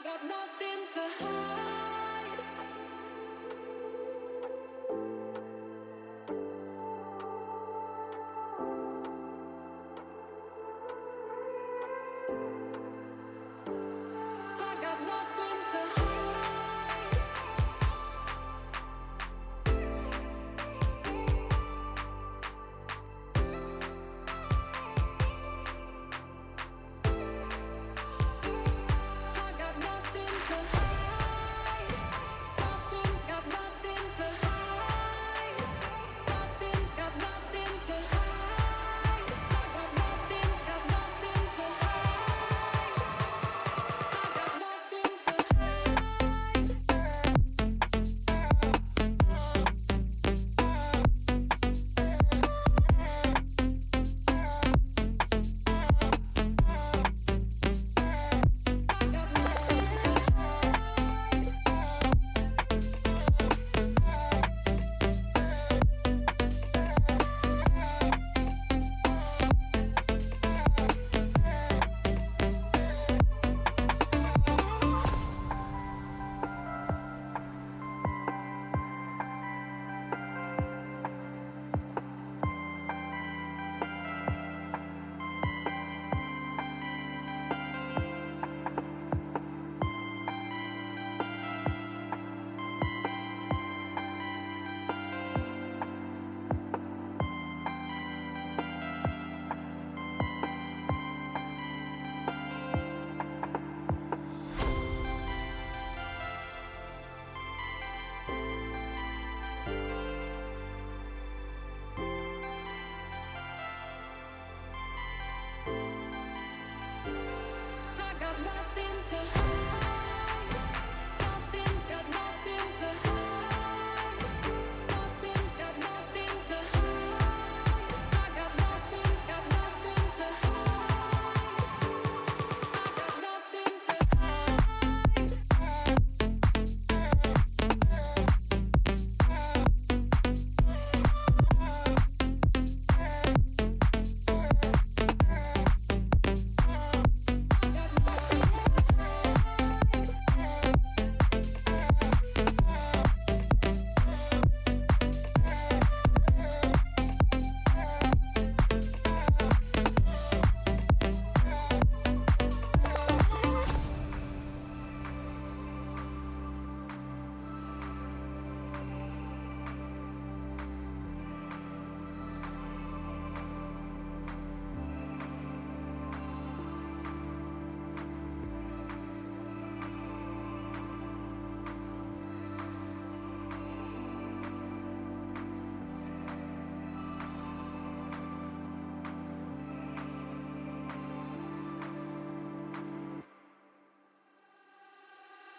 got nothing to hide. I got nothing to hide. I got nothing to hide. Nothing, got nothing to hide. Nothing, got nothing to hide. I got nothing, got nothing to hide. I got nothing to hide. I got nothing to hide. I got nothing to hide. Nothing, got nothing to hide. Nothing, got nothing to hide. I got nothing, got nothing to hide. I got nothing to hide. I got nothing to hide.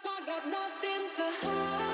I got nothing to hide.